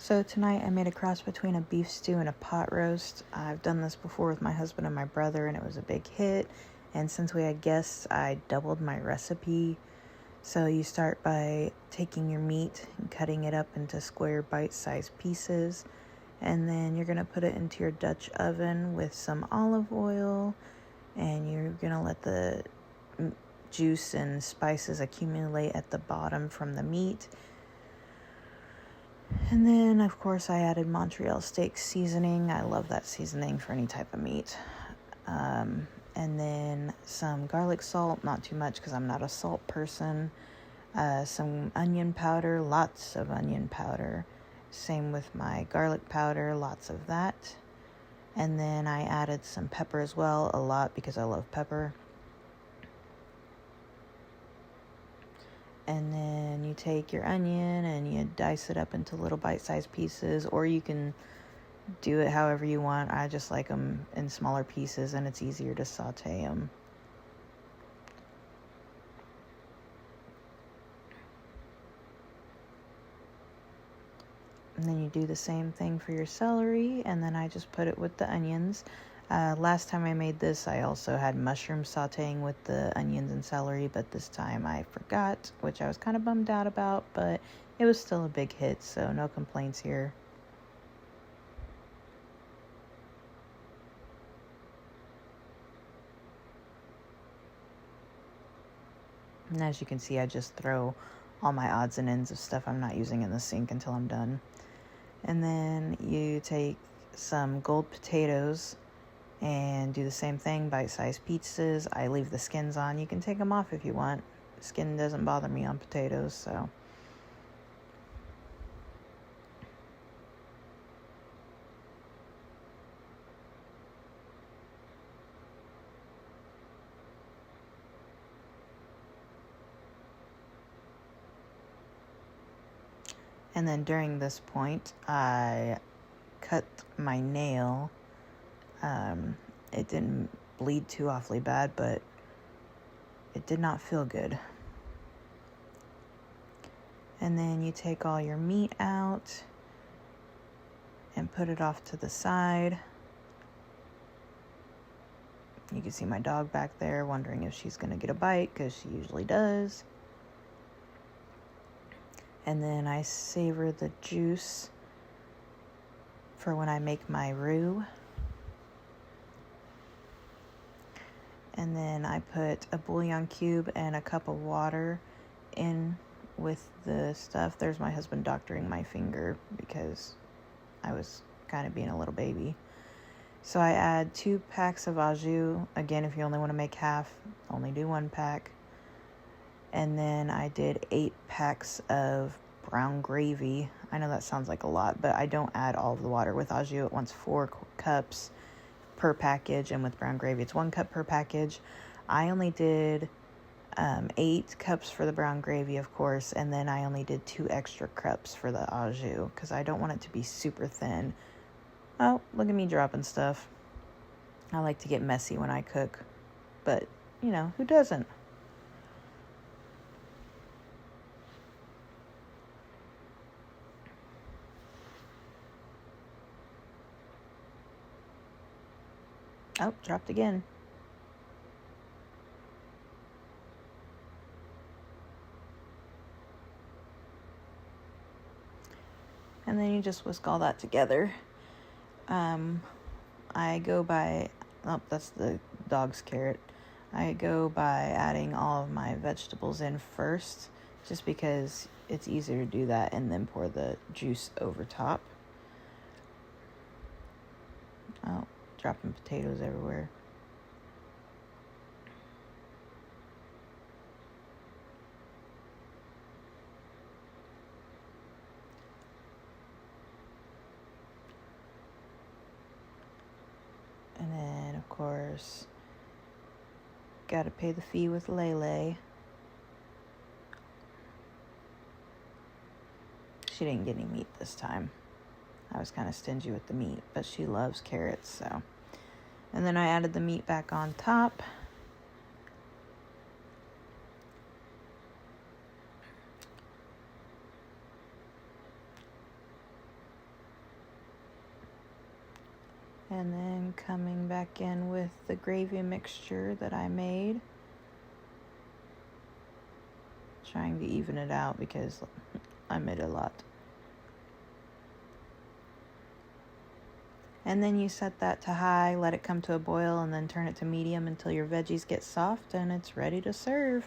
So tonight I made a cross between a beef stew and a pot roast. I've done this before with my husband and my brother, and it was a big hit. And since we had guests, I doubled my recipe. So you start by taking your meat and cutting it up into square bite-sized pieces. And then you're going to put it into your Dutch oven with some olive oil. And you're going to let the juice and spices accumulate at the bottom from the meat. And then, of course, I added Montreal steak seasoning. I love that seasoning for any type of meat. And then some garlic salt, not too much because I'm not a salt person. Some onion powder, lots of onion powder. Same with my garlic powder, lots of that. And then I added some pepper as well, a lot because I love pepper. And then you take your onion and you dice it up into little bite-sized pieces, or you can do it however you want. I just like them in smaller pieces, and it's easier to saute them. And then you do the same thing for your celery, and then I just put it with the onions. Last time I made this, I also had mushroom sauteing with the onions and celery, but this time I forgot, which I was kind of bummed out about, but it was still a big hit, so no complaints here. And as you can see, I just throw all my odds and ends of stuff I'm not using in the sink until I'm done. And then you take some gold potatoes and do the same thing, bite-sized pieces. I leave the skins on. You can take them off if you want. Skin doesn't bother me on potatoes, so. And then during this point, I cut my nail. It didn't bleed too awfully bad, but it did not feel good. And then you take all your meat out and put it off to the side. You can see my dog back there wondering if she's going to get a bite, because she usually does. And then I savor the juice for when I make my roux. And then I put a bouillon cube and a cup of water in with the stuff. There's my husband doctoring my finger because I was kind of being a little baby. So I add 2 packs of au jus. Again, if you only want to make half, only do 1 pack. And then I did 8 packs of brown gravy. I know that sounds like a lot, but I don't add all of the water. With au jus, it wants 4 cups per package, and with brown gravy, it's 1 cup per package. I only did 8 cups for the brown gravy, of course, and then I only did 2 extra cups for the au jus, because I don't want it to be super thin. Oh, look at me dropping stuff. I like to get messy when I cook, but, you know, who doesn't? Oh, dropped again. And then you just whisk all that together. I go by, oh, that's the dog's carrot. I go by adding all of my vegetables in first, just because it's easier to do that, and then pour the juice over top. Oh, dropping potatoes everywhere. And then, of course, gotta pay the fee with Lele. She didn't get any meat this time. I was kind of stingy with the meat, but she loves carrots, so. And then I added the meat back on top. And then coming back in with the gravy mixture that I made. Trying to even it out because I made a lot. And then you set that to high, let it come to a boil, and then turn it to medium until your veggies get soft and it's ready to serve.